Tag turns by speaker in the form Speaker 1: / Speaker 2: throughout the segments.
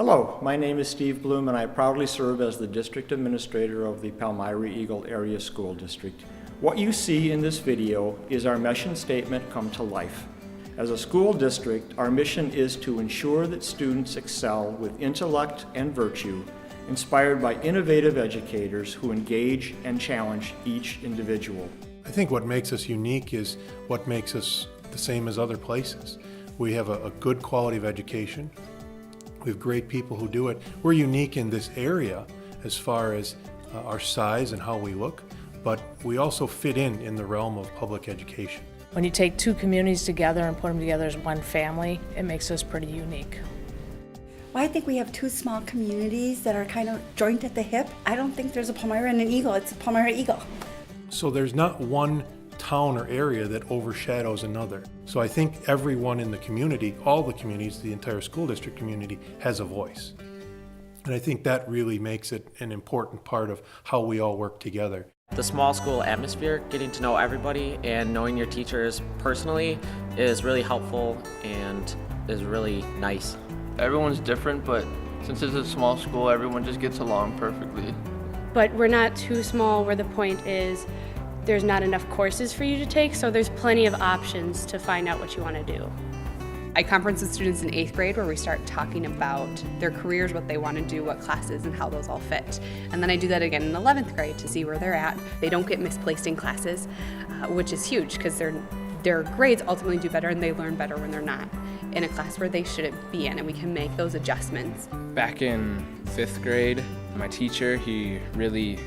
Speaker 1: Hello, my name is Steve Bloom and I proudly serve as the District Administrator of the Palmyra Eagle Area School District. What you see in this video is our mission statement come to life. As a school district, our mission is to ensure that students excel with intellect and virtue, inspired by innovative educators who engage and challenge each individual.
Speaker 2: I think what makes us unique is what makes us the same as other places. We have a good quality of education. We have great people who do it. We're unique in this area as far as our size and how we look, but we also fit in the realm of public education.
Speaker 3: When you take two communities together and put them together as one family, it makes us pretty unique.
Speaker 4: Well, I think we have two small communities that are kind of joined at the hip. I don't think there's a Palmyra and an Eagle, it's a Palmyra Eagle.
Speaker 2: So there's not one town or area that overshadows another. So I think everyone in the community, all the communities, the entire school district community, has a voice. And I think that really makes it an important part of how we all work together.
Speaker 5: The small school atmosphere, getting to know everybody and knowing your teachers personally is really helpful and is really nice.
Speaker 6: Everyone's different, but since it's a small school, everyone just gets along perfectly.
Speaker 7: But we're not too small where the point is there's not enough courses for you to take, so there's plenty of options to find out what you want to do.
Speaker 8: I conference with students in 8th grade where we start talking about their careers, what they want to do, what classes, and how those all fit. And then I do that again in 11th grade to see where they're at. They don't get misplaced in classes, which is huge because their grades ultimately do better and they learn better when they're not in a class where they shouldn't be in, and we can make those adjustments.
Speaker 9: Back in 5th grade, my teacher, he really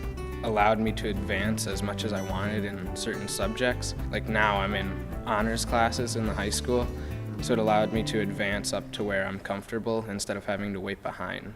Speaker 9: allowed me to advance as much as I wanted in certain subjects. Like now I'm in honors classes in the high school, so it allowed me to advance up to where I'm comfortable instead of having to wait behind.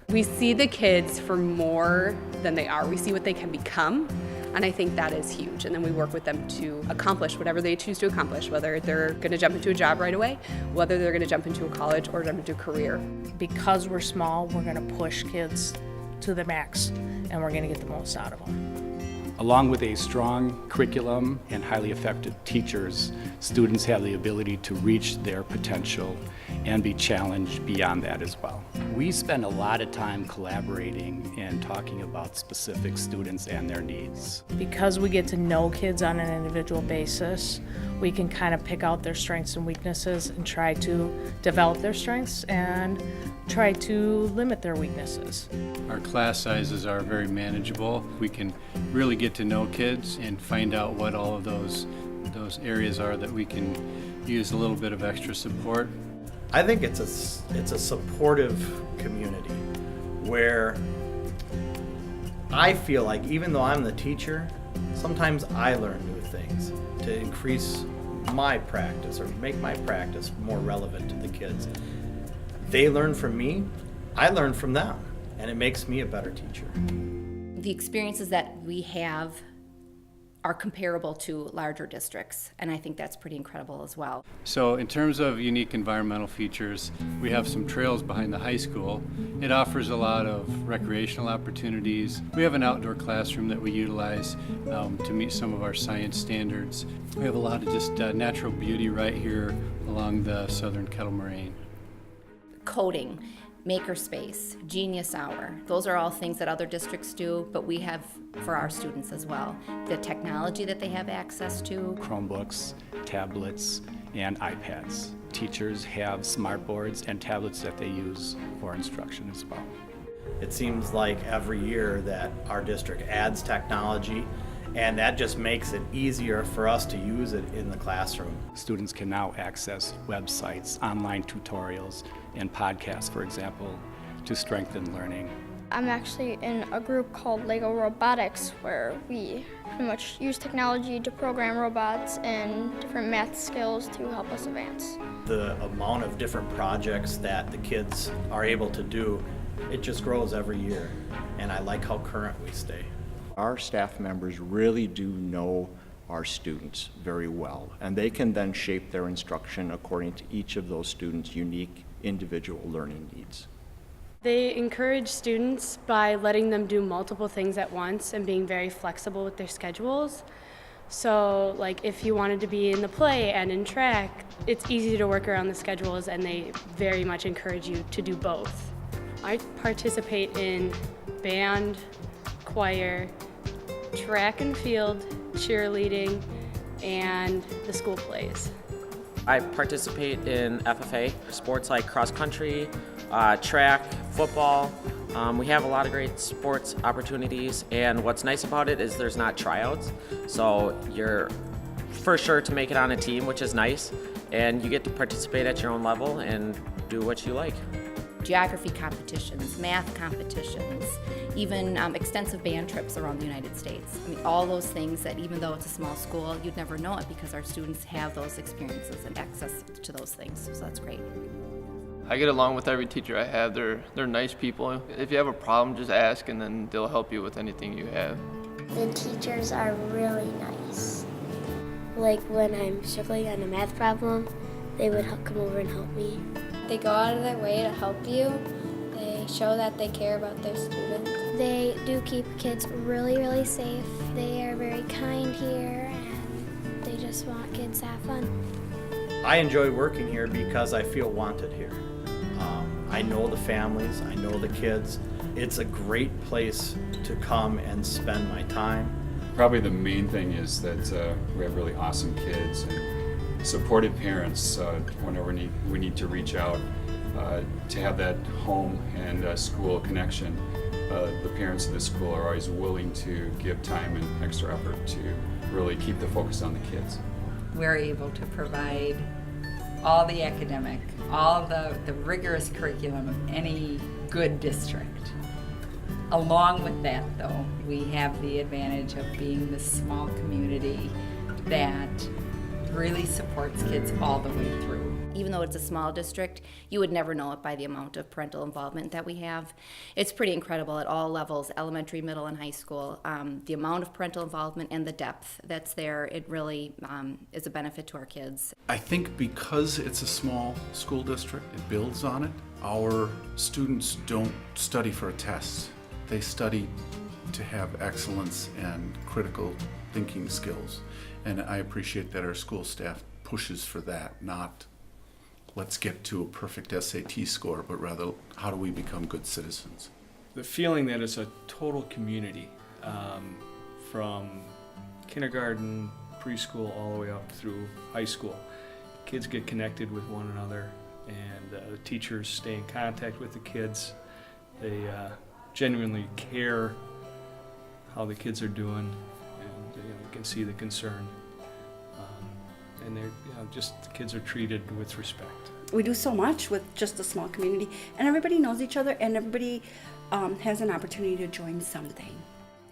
Speaker 8: We see the kids for more than they are. We see what they can become, and I think that is huge. And then we work with them to accomplish whatever they choose to accomplish, whether they're going to jump into a job right away, whether they're going to jump into a college or jump into a career.
Speaker 3: Because we're small, we're going to push kids to the max, and we're going to get the most out of them.
Speaker 10: Along with a strong curriculum and highly effective teachers, students have the ability to reach their potential and be challenged beyond that as well. We spend a lot of time collaborating and talking about specific students and their needs.
Speaker 3: Because we get to know kids on an individual basis, we can kind of pick out their strengths and weaknesses and try to develop their strengths and try to limit their weaknesses.
Speaker 11: Our class sizes are very manageable. We can really get to know kids and find out what all of those areas are that we can use a little bit of extra support.
Speaker 1: I think it's a supportive community where I feel like even though I'm the teacher, sometimes I learn new things to increase my practice or make my practice more relevant to the kids. They learn from me, I learn from them, and it makes me a better teacher.
Speaker 12: The experiences that we have are comparable to larger districts, and I think that's pretty incredible as well.
Speaker 11: So in terms of unique environmental features, we have some trails behind the high school. It offers a lot of recreational opportunities. We have an outdoor classroom that we utilize to meet some of our science standards. We have a lot of just natural beauty right here along the southern Kettle Moraine.
Speaker 12: Coding, makerspace, Genius Hour, those are all things that other districts do, but we have for our students as well. The technology that they have access to.
Speaker 10: Chromebooks, tablets, and iPads. Teachers have smart boards and tablets that they use for instruction as well.
Speaker 1: It seems like every year that our district adds technology, and that just makes it easier for us to use it in the classroom.
Speaker 10: Students can now access websites, online tutorials, and podcasts, for example, to strengthen learning.
Speaker 13: I'm actually in a group called Lego Robotics, where we pretty much use technology to program robots and different math skills to help us advance.
Speaker 1: The amount of different projects that the kids are able to do, it just grows every year, and I like how current we stay. Our staff members really do know our students very well, and they can then shape their instruction according to each of those students' unique individual learning needs.
Speaker 7: They encourage students by letting them do multiple things at once and being very flexible with their schedules. So like if you wanted to be in the play and in track, it's easy to work around the schedules, and they very much encourage you to do both. I participate in band, choir, track and field, cheerleading, and the school plays.
Speaker 5: I participate in FFA, sports like cross country, track, football. We have a lot of great sports opportunities, and what's nice about it is there's not tryouts, so you're for sure to make it on a team, which is nice, and you get to participate at your own level and do what you like.
Speaker 12: Geography competitions, math competitions, even extensive band trips around the United States. I mean, all those things that even though it's a small school, you'd never know it because our students have those experiences and access to those things, so that's great.
Speaker 6: I get along with every teacher I have. They're nice people. If you have a problem, just ask and then they'll help you with anything you have.
Speaker 13: The teachers are really nice. Like when I'm struggling on a math problem, they would come over and help me.
Speaker 14: They go out of their way to help you. They show that they care about their students.
Speaker 13: They do keep kids really, really safe. They are very kind here and they just want kids to have fun.
Speaker 15: I enjoy working here because I feel wanted here. I know the families, I know the kids. It's a great place to come and spend my time.
Speaker 16: Probably the main thing is that we have really awesome kids and supportive parents whenever we need to reach out to have that home and school connection. The parents of the school are always willing to give time and extra effort to really keep the focus on the kids.
Speaker 17: We're able to provide all the academic, all the rigorous curriculum of any good district. Along with that, though, we have the advantage of being this small community that really supports kids all the way through.
Speaker 12: Even though it's a small district, you would never know it by the amount of parental involvement that we have. It's pretty incredible at all levels, elementary, middle, and high school. The amount of parental involvement and the depth that's there, it really is a benefit to our kids.
Speaker 18: I think because it's a small school district, it builds on it. Our students don't study for a test. They study to have excellence and critical thinking skills. And I appreciate that our school staff pushes for that, not let's get to a perfect SAT score, but rather how do we become good citizens?
Speaker 19: The feeling that it's a total community, from kindergarten, preschool, all the way up through high school. Kids get connected with one another, and the teachers stay in contact with the kids. They genuinely care how the kids are doing, and you can see the concern. And they're, just the kids are treated with respect.
Speaker 4: We do so much with just a small community, and everybody knows each other, and everybody has an opportunity to join something.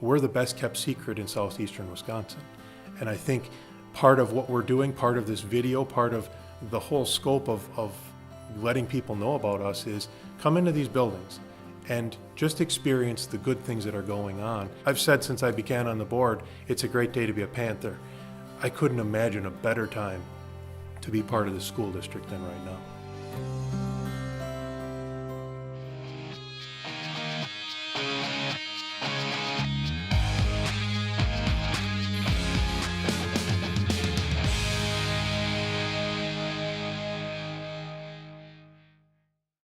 Speaker 2: We're the best kept secret in southeastern Wisconsin. And I think part of what we're doing, part of this video, part of the whole scope of letting people know about us is come into these buildings and just experience the good things that are going on. I've said since I began on the board, it's a great day to be a Panther. I couldn't imagine a better time to be part of the school district than right now.